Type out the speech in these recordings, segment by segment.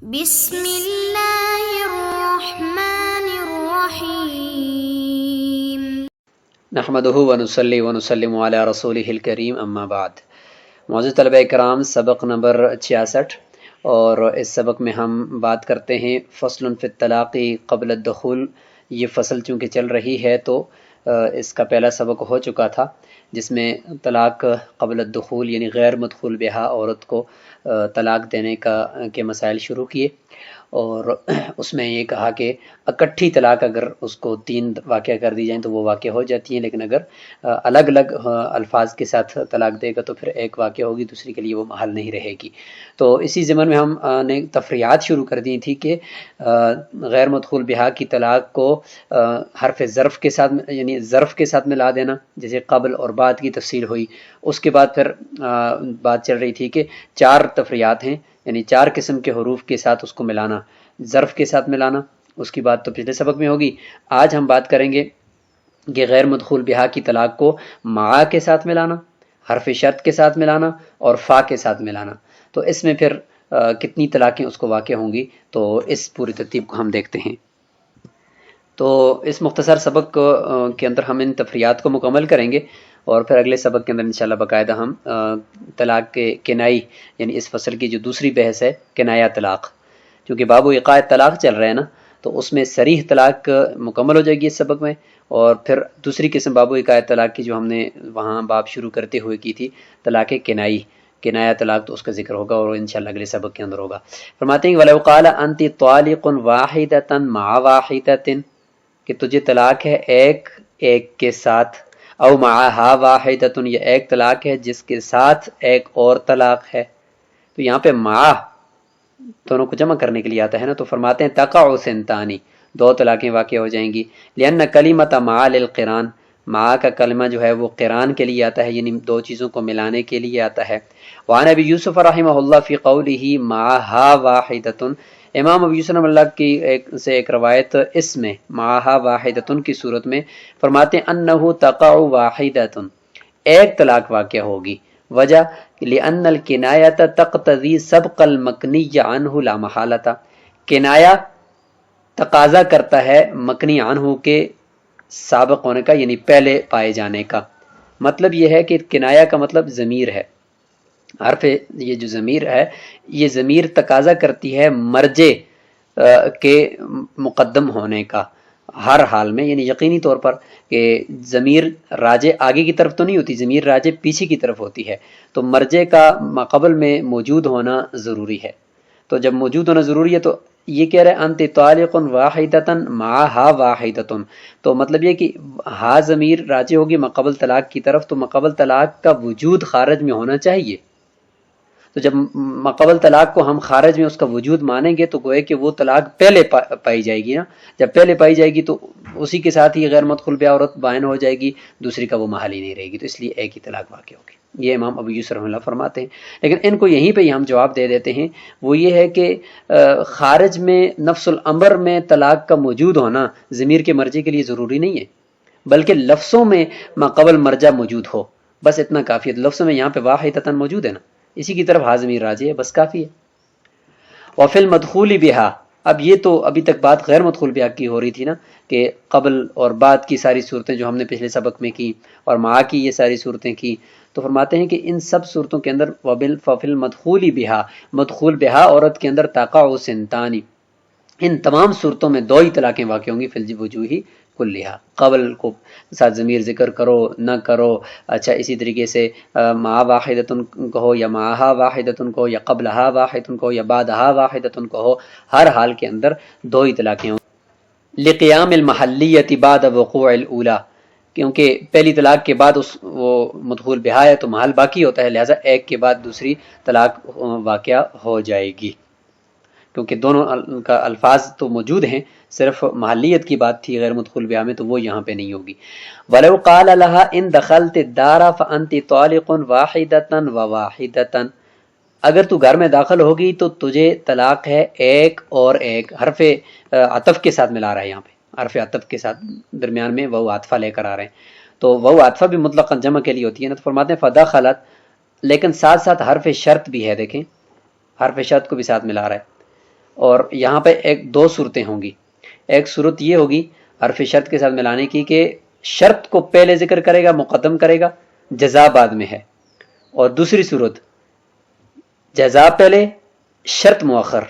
بسم اللہ الرحمن الرحیم نحمدہ ونصلی ونسلم علی رسولہ الکریم اما بعد۔ معزز طلبہ کرام، سبق نمبر 66 اور اس سبق میں ہم بات کرتے ہیں فصل فی الطلاق قبل الدخول۔ یہ فصل چونکہ چل رہی ہے تو اس کا پہلا سبق ہو چکا تھا جس میں طلاق قبل الدخول یعنی غیر مدخول بہا عورت کو طلاق دینے کے مسائل شروع کیے، اور اس میں یہ کہا کہ اکٹھی طلاق اگر اس کو 3 واقعہ کر دی جائیں تو وہ واقع ہو جاتی ہیں، لیکن اگر الگ الگ الفاظ کے ساتھ طلاق دے گا تو پھر ایک واقع ہوگی، دوسری کے لیے وہ محل نہیں رہے گی۔ تو اسی ضمن میں ہم نے تفریعات شروع کر دی تھی کہ غیر مدخول بہا کی طلاق کو حرف ظرف کے ساتھ یعنی ظرف کے ساتھ ملا دینا، جیسے قبل اور بعد کی تفصیل ہوئی۔ اس کے بعد پھر بات چل رہی تھی کہ 4 تفریعات ہیں، یعنی 4 قسم کے حروف کے ساتھ اس کو ملانا، ظرف کے ساتھ ملانا، اس کی بات تو پچھلے سبق میں ہوگی۔ آج ہم بات کریں گے کہ غیر مدخول بہا کی طلاق کو مع کے ساتھ ملانا، حرف شرط کے ساتھ ملانا اور فا کے ساتھ ملانا۔ تو اس میں پھر کتنی طلاقیں اس کو واقع ہوں گی، تو اس پوری ترتیب کو ہم دیکھتے ہیں۔ تو اس مختصر سبق کے اندر ہم ان تفریعات کو مکمل کریں گے، اور پھر اگلے سبق کے اندر انشاءاللہ باقاعدہ ہم طلاق کے کنائی یعنی اس فصل کی جو دوسری بحث ہے کنایہ طلاق، کیونکہ باب و ایقاع طلاق چل رہا ہے نا، تو اس میں صریح طلاق مکمل ہو جائے گی اس سبق میں، اور پھر دوسری قسم باب و ایقاع طلاق کی جو ہم نے وہاں باب شروع کرتے ہوئے کی تھی طلاق کنائی، کنایہ طلاق، تو اس کا ذکر ہوگا اور انشاءاللہ اگلے سبق کے اندر ہوگا۔ فرماتے ہیں وَلَوْ قَالَ أَنْتِ طَالِقٌ وَاحِدَةً مَعَ وَاحِدَةٍ، کہ تجھے طلاق ہے ایک کے ساتھ، او معہا واحدۃ، یہ ایک طلاق ہے جس کے ساتھ ایک اور طلاق ہے۔ تو یہاں پہ مع دونوں کو جمع کرنے کے لیے آتا ہے نا، تو فرماتے ہیں تقع سنتانی، 2 طلاقیں واقع ہو جائیں گی، لأن کلمۃ مع للقران، مع کا کلمہ جو ہے وہ قران کے لیے آتا ہے، یعنی 2 چیزوں کو ملانے کے لیے آتا ہے۔ وعن ابی یوسف رحمہ اللہ فی قولہ معہا واحدۃ، امام ابو یوسف اللہ کی ایک روایت اس میں معہا واحدۃ کی صورت میں فرماتے ہیں انہ تقع واحدۃ، ایک طلاق واقع ہوگی۔ وجہ لأن الکنایۃ تقتضی سبق المکنی عنہ لا محالۃ، کنایہ تقاضا کرتا ہے مکنی عنہ کے سابق ہونے کا، یعنی پہلے پائے جانے کا۔ مطلب یہ ہے کہ کنایہ کا مطلب ضمیر ہے، حرف یہ جو ضمیر ہے یہ ضمیر تقاضا کرتی ہے مرجع کے مقدم ہونے کا ہر حال میں، یعنی یقینی طور پر کہ ضمیر راجع آگے کی طرف تو نہیں ہوتی، ضمیر راجع پیچھے کی طرف ہوتی ہے، تو مرجع کا ماقبل میں موجود ہونا ضروری ہے۔ تو جب موجود ہونا ضروری ہے تو یہ کہہ رہے انت طالق واحدۃ معہا واحدۃ، تو مطلب یہ کہ ہا ضمیر راجع ہوگی ماقبل طلاق کی طرف، تو ماقبل طلاق کا وجود خارج میں ہونا چاہیے۔ تو جب ماقبل طلاق کو ہم خارج میں اس کا وجود مانیں گے تو گوئے کہ وہ طلاق پہلے پائی جائے گی نا، جب پہلے پائی جائے گی تو اسی کے ساتھ ہی غیر مدخول بہا عورت بائن ہو جائے گی، دوسری کا وہ محل ہی نہیں رہے گی، تو اس لیے ایک ہی طلاق واقع ہوگی۔ یہ امام ابو یوسف رحمہ اللہ فرماتے ہیں، لیکن ان کو یہیں پہ ہم جواب دے دیتے ہیں، وہ یہ ہے کہ خارج میں نفس الامر میں طلاق کا موجود ہونا ضمیر کے مرجع کے لیے ضروری نہیں ہے، بلکہ لفظوں میں ماقبل مرجع موجود ہو، بس اتنا کافی ہے۔ لفظوں میں یہاں پہ واحدۃ موجود ہے نا، اسی کی طرف ضمیر راجع ہے، بس کافی ہے۔ وفی المدخول بہا، اب یہ تو ابھی تک بات غیر مدخول بہا کی ہو رہی تھی نا، کہ قبل اور بعد کی ساری صورتیں جو ہم نے پچھلے سبق میں کی اور مع کی یہ ساری صورتیں کی، تو فرماتے ہیں کہ ان سب صورتوں کے اندر ففی المدخول بہا، مدخول بہا عورت کے اندر تقع سنتانی، ان تمام صورتوں میں 2 ہی طلاقیں واقع ہوں گی، فی الوجوہ کلھا، قبل کو ساتھ ضمیر ذکر کرو نہ کرو، اچھا اسی طریقے سے مع واحدۃ کہو یا معہا واحدۃ کہو یا قبلہا واحدۃ کہو یا بعدہا واحدۃ کہو، ہر حال کے اندر 2 ہی طلاقیں ہوں۔ لقیام المحلیۃ بعد وقوع الاولی، کیونکہ پہلی طلاق کے بعد وہ مدخول بہا ہے تو محل باقی ہوتا ہے، لہٰذا ایک کے بعد دوسری طلاق واقع ہو جائے گی، کیونکہ دونوں کا الفاظ تو موجود ہیں، صرف محلیت کی بات تھی غیر مدخول بہا میں، تو وہ یہاں پہ نہیں ہوگی۔ وَلَوْ قَالَ لَهَا إِن دَخَلْتِ الدَّارَ فَأَنْتِ طَالِقٌ وَاحِدَةً وَوَاحِدَةً، اگر تو گھر میں داخل ہوگی تو تجھے طلاق ہے ایک اور ایک، حرف عطف کے ساتھ ملا رہا ہے، یہاں پہ حرف عطف کے ساتھ درمیان میں وہ عاطفہ لے کر آ رہے ہیں، تو وہ عاطفہ بھی مطلقاً جمع کے لیے ہوتی ہے نا، تو فرماتے ہیں فَدَخَلَتْ، لیکن ساتھ ساتھ حرف شرط بھی ہے، دیکھیں حرف شرط کو بھی ساتھ ملا رہا ہے، اور یہاں پہ دو صورتیں ہوں گی. ایک صورت یہ ہوگی حرف شرط کے ساتھ ملانے کی کہ شرط کو پہلے ذکر کرے گا، مقدم کرے گا، جزا بعد میں ہے. اور دوسری صورت جزا پہلے شرط مؤخر.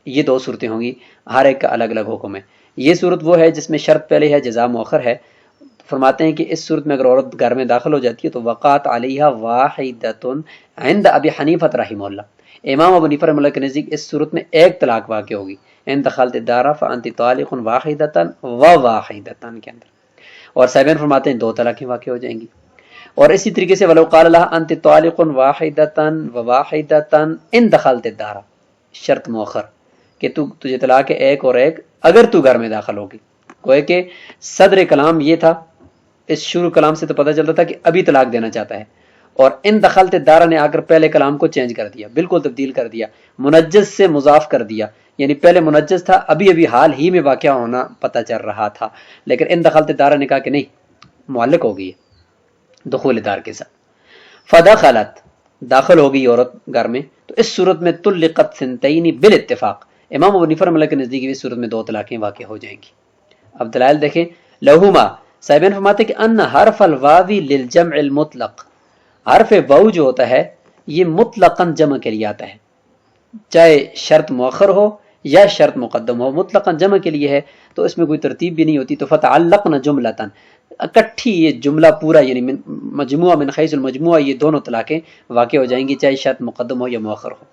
یہ دو صورتیں ہوں گی، ہر ایک کا الگ الگ حکم ہے. یہ صورت وہ ہے جس میں شرط پہلے ہے، جزا مؤخر ہے. فرماتے ہیں کہ اس صورت میں اگر عورت گھر میں داخل ہو جاتی ہے تو وقعت علیہ واحدۃ عند ابی حنیفہ رحمہ اللہ. امام ابو حنیفہ رحمہ اللہ کے نزدیک اس صورت میں ایک طلاق واقع ہوگی. ان دخلت الدار فانت طالق واحدۃ وواحدۃ کے اندر. اور صاحبین فرماتے ہیں دو طلاقیں واقع ہو جائیں گی. اور اسی طریقے سے ولو قال لها انت طالق واحدۃ وواحدۃ ان دخلت الدار، شرط مؤخر کہ تجھے طلاق ہے ایک اور ایک اگر تو گھر میں داخل ہوگی. گویا کہ صدر کلام یہ تھا، اس شروع کلام سے تو پتہ چلتا تھا کہ ابھی طلاق دینا چاہتا ہے. اور ان دخلت الدار نے آ کر پہلے کلام کو چینج کر دیا، بالکل تبدیل کر دیا، منجز سے مضاف کر دیا. یعنی پہلے منجز تھا، ابھی ابھی حال ہی میں واقع ہونا پتہ چل رہا تھا، لیکن ان دخلت الدار نے کہا کہ نہیں، معلق ہو گئی ہے دخول دار کے ساتھ. فدخلت، داخل ہو گئی عورت گھر میں، تو اس صورت میں طلقت سنتین بالاتفاق. امام ابو حنیفہ رحمہ اللہ کے نزدیک اس صورت میں دو طلاقیں واقع ہو جائیں گی. اب دلائل دیکھیں. لہما، صاحبین فرماتے کہ ان حرف الواوی للجمع المطلق، حرف واو جو ہوتا ہے یہ مطلقاً جمع کے لیے آتا ہے، چاہے شرط مؤخر ہو یا شرط مقدم ہو، مطلقاً جمع کے لیے ہے تو اس میں کوئی ترتیب بھی نہیں ہوتی. تو فتعلقن جملتاً، اکٹھی یہ جملہ پورا یعنی مجموعہ من حیث المجموعہ، یہ دونوں طلاقیں واقع ہو جائیں گی چاہے شرط مقدم ہو یا مؤخر ہو.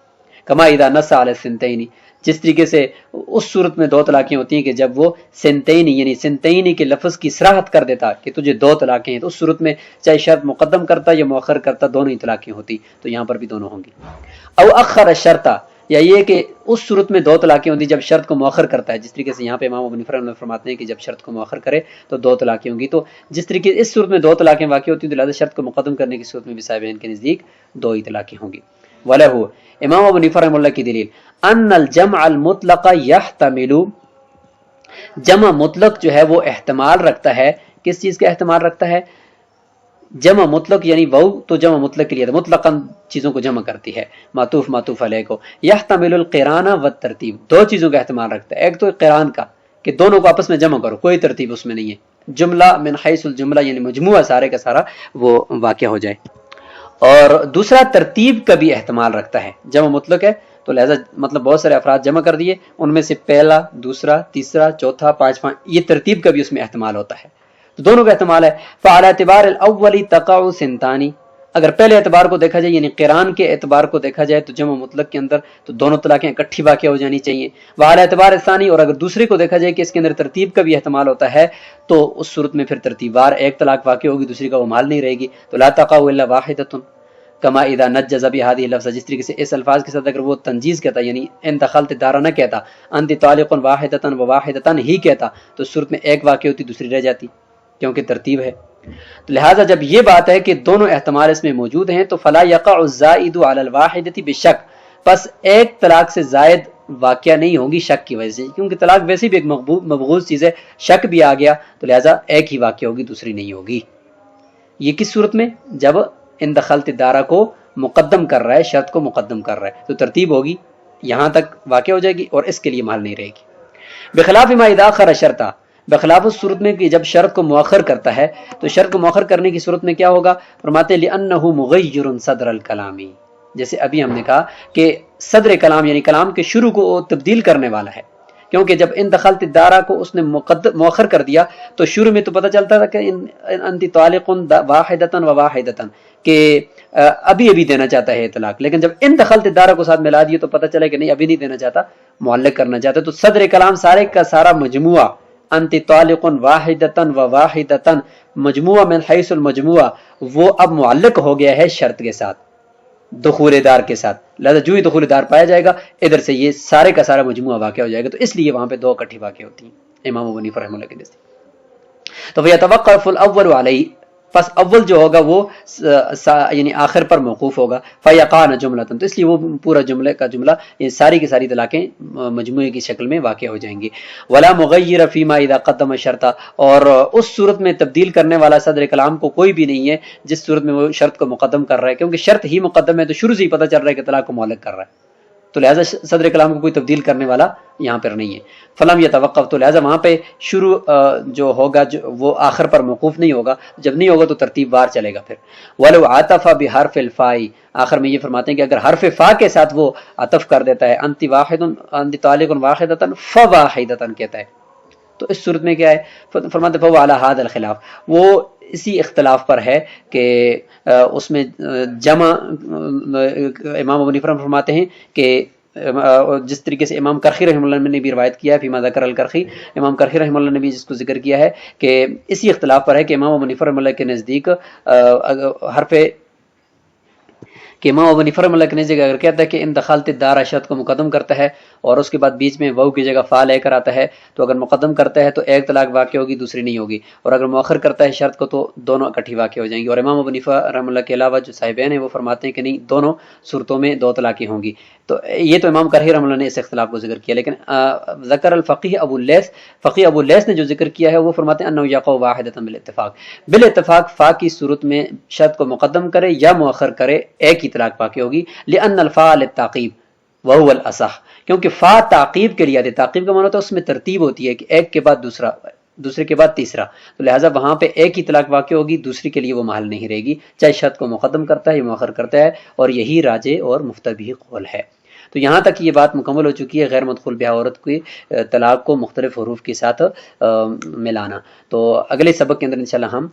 کما اذا نص علی الثنتین، جس طریقے سے اس صورت میں دو طلاقیں ہوتی ہیں کہ جب وہ سنتین یعنی سنتین کے لفظ کی صراحت کر دیتا کہ تجھے دو طلاقیں ہیں، تو اس صورت میں چاہے شرط مقدم کرتا یا مؤخر کرتا دونوں ہی طلاقیں ہوتی، تو یہاں پر بھی دونوں ہوں گی. او اخر الشرط، یا یہ کہ اس صورت میں دو طلاقیں ہوتی جب شرط کو مؤخر کرتا ہے، جس طریقے سے یہاں پہ امام ابو حنیفہ رحمۃ اللہ فرماتے ہیں کہ جب شرط کو مؤخر کرے تو دو طلاقیں ہوں گی. تو جس طریقے اس صورت میں دو طلاقیں واقع ہوتی ہیں تو لہٰذا شرط کو مقدم کرنے کی صورت میں بھی صاحبین کے نزدیک دو ہی طلاقیں ہوں گی. وَلَهُ، امام ابو حنیفہ رحمۃ اللہ کی دلیل ان الجمع المطلق يحتمل، جمع مطلق جو ہے وہ احتمال رکھتا ہے. کس چیز کا احتمال رکھتا ہے؟ جمع مطلق یعنی وہ تو جمع مطلق کے لیے مطلقاً چیزوں کو جمع کرتی ہے، معطوف معطوف علیہ کو. یحتمل القران والترتیب، دو چیزوں کا احتمال رکھتا ہے. ایک تو قران کا کہ دونوں کو آپس میں جمع کرو، کوئی ترتیب اس میں نہیں ہے، جملہ من حیث الجملہ یعنی مجموعہ سارے کا سارا وہ واقع ہو جائے. اور دوسرا ترتیب کا بھی احتمال رکھتا ہے. جمع مطلق ہے تو لہذا مطلب بہت سارے افراد جمع کر دیے، ان میں سے پہلا، دوسرا، تیسرا، چوتھا، پانچواں، یہ ترتیب کا بھی اس میں احتمال ہوتا ہے، تو دونوں کا احتمال ہے. فعلی اعتبار الاول تقع سنتانی، اگر پہلے اعتبار کو دیکھا جائے یعنی قران کے اعتبار کو دیکھا جائے تو جمع مطلق کے اندر تو دونوں طلاقیں اکٹھی واقع ہو جانی چاہیے. وعلی اعتبار الثانی، اور اگر دوسرے کو دیکھا جائے کہ اس کے اندر ترتیب کا بھی احتمال ہوتا ہے تو اس صورت میں پھر ترتیب وار ایک طلاق واقع ہوگی، دوسری کا وہ مال نہیں رہے گی. تو لا تقع الا واحدۃ کما اذا نجز بهذه اللفظ، جس طریقے سے اس الفاظ کے ساتھ اگر وہ تنجیز کہتا یعنی ان دخلت الدار نہ کہتا، انت طالق واحدۃ وواحدۃ ہی کہتا، تو اس صورت میں ایک واقع ہوتی دوسری رہ جاتی کیونکہ ترتیب ہے. تو لہٰذا جب یہ بات ہے کہ دونوں احتمال اس میں موجود ہیں تو فلا یقع الزائد علی الواحدۃ بشک، پس ایک طلاق سے زائد واقعہ نہیں ہوگی شک کی وجہ سے، کیونکہ طلاق ویسے بھی ایک مبغوض چیز ہے، شک بھی آ گیا تو لہٰذا ایک ہی واقع ہوگی دوسری نہیں ہوگی. یہ کس صورت میں؟ جب ان دخلت الدار کو مقدم کر رہا ہے، شرط کو مقدم کر رہا ہے تو ترتیب ہوگی، یہاں تک واقع ہو جائے گی اور اس کے لیے محل نہیں رہے گی. بخلاف ما اذا اخر شرطا، بخلاف اس صورت میں کہ جب شرط کو مؤخر کرتا ہے تو شرط کو مؤخر کرنے کی صورت میں کیا ہوگا؟ فرماتے لأنه مغیر صدر الکلام، جیسے ابھی ہم نے کہا کہ صدر کلام یعنی کلام کے شروع کو تبدیل کرنے والا ہے، کیونکہ جب ان دخلت الدار کو اس نے مؤخر کر دیا تو شروع میں تو پتہ چلتا تھا کہ انت طالق واحدۃ وواحدۃ کہ ابھی ابھی دینا چاہتا ہے طلاق، لیکن جب ان دخلت الدار کو ساتھ ملا دیے تو پتہ چلا کہ نہیں ابھی نہیں دینا چاہتا، معلق کرنا چاہتا. تو صدر کلام سارے کا سارا مجموعہ انت طالق واحدۃ وواحدۃ، مجموعہ من حیث المجموعہ، وہ اب معلق ہو گیا ہے شرط کے ساتھ، دخول دار کے ساتھ. لہذا جو ہی دخول دار پایا جائے گا ادھر سے یہ سارے کا سارا مجموعہ واقع ہو جائے گا، تو اس لیے وہاں پہ دو اکٹھی واقع ہوتی ہیں امام ابو حنیفہ رحمہ اللہ کے نزدیک. تو فیتوقف الاول علیہ، پس اول جو ہوگا وہ یعنی آخر پر موقوف ہوگا. فیقعن جملۃ، تو اس لیے وہ پورا جملے کا جملہ یہ ساری کی ساری طلاقیں مجموعے کی شکل میں واقع ہو جائیں گی. ولا مغیر فیما اذا قدم شرطا، اور اس صورت میں تبدیل کرنے والا صدر کلام کو کوئی بھی نہیں ہے جس صورت میں وہ شرط کو مقدم کر رہا ہے، کیونکہ شرط ہی مقدم ہے تو شروع سے ہی پتہ چل رہا ہے کہ طلاق کو معلق کر رہا ہے. تو لہٰذا صدر کلام کو کوئی تبدیل کرنے والا یہاں پر نہیں ہے. فلم یہ توقف، تو لہٰذا وہاں پہ شروع جو ہوگا وہ آخر پر موقوف نہیں ہوگا، جب نہیں ہوگا تو ترتیب وار چلے گا. پھر ولو عطف بحرف الفاء، آخر میں یہ فرماتے ہیں کہ اگر حرف فا کے ساتھ وہ عطف کر دیتا ہے، انت واحد انت طالق واحدۃ فواحدۃ کہتا ہے، تو اس صورت میں کیا ہے، فرماتے فهو علی هذا الخلاف، وہ اسی اختلاف پر ہے کہ اس میں جمع، امام ابو حنیفہ فرماتے ہیں کہ جس طریقے سے امام کرخی رحمہ اللہ نے بھی روایت کیا ہے، فیما ذکر الکرخی، امام کرخی رحمہ اللہ نے بھی جس کو ذکر کیا ہے کہ اسی اختلاف پر ہے کہ امام ابو حنیفہ رحمہ اللہ کے نزدیک حرف کہ امام ابو حنیفہ رحمہ اللہ کے نزدیک اگر کہتا ہے کہ ان دخلت الدار شرط کو مقدم کرتا ہے اور اس کے بعد بیچ میں واو کی جگہ فا لے کر آتا ہے، تو اگر مقدم کرتا ہے تو ایک طلاق واقع ہوگی، دوسری نہیں ہوگی، اور اگر مؤخر کرتا ہے شرط کو تو دونوں اکٹھی واقع ہو جائیں گی. اور امام ابو حنیفہ رحمہ اللہ کے علاوہ جو صاحبین ہیں وہ فرماتے ہیں کہ نہیں، دونوں صورتوں میں دو طلاقیں ہوں گی. تو یہ تو امام کرخی رحمہ اللہ نے اس اختلاف کو ذکر کیا. لیکن ذکر الفقیہ ابو اللیث، فقیہ ابو اللیث نے جو ذکر کیا ہے وہ فرماتے ہیں انه یقع واحدۃ بالاتفاق، بالاتفاق فا کی صورت میں شرط کو مقدم کرے یا مؤخر کرے ایک ہی طلاق واقع ہوگی. لان الفاء للتعقیب وهو الاصح، کیونکہ فا تعقیب کے لیے آتی ہے. تعقیب کا معنی ہوتا ہے اس میں ترتیب ہوتی ہے کہ ایک کے بعد دوسرا، دوسرے کے بعد تیسرا، تو لہٰذا وہاں پہ ایک ہی طلاق واقع ہوگی، دوسری کے لیے وہ محل نہیں رہے گی، چاہے شرط کو مقدم کرتا ہے یا مؤخر کرتا ہے، اور یہی راجح اور مفتبی قول ہے. تو یہاں تک یہ بات مکمل ہو چکی ہے غیر مدخول بیاہ عورت کی طلاق کو مختلف حروف کے ساتھ ملانا. تو اگلے سبق کے اندر انشاءاللہ ہم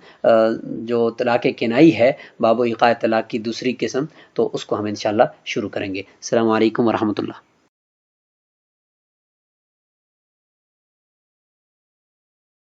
جو طلاق کنائی ہے، باب و ایقاع طلاق کی دوسری قسم، تو اس کو ہم انشاءاللہ شروع کریں گے. السلام علیکم ورحمۃ اللہ.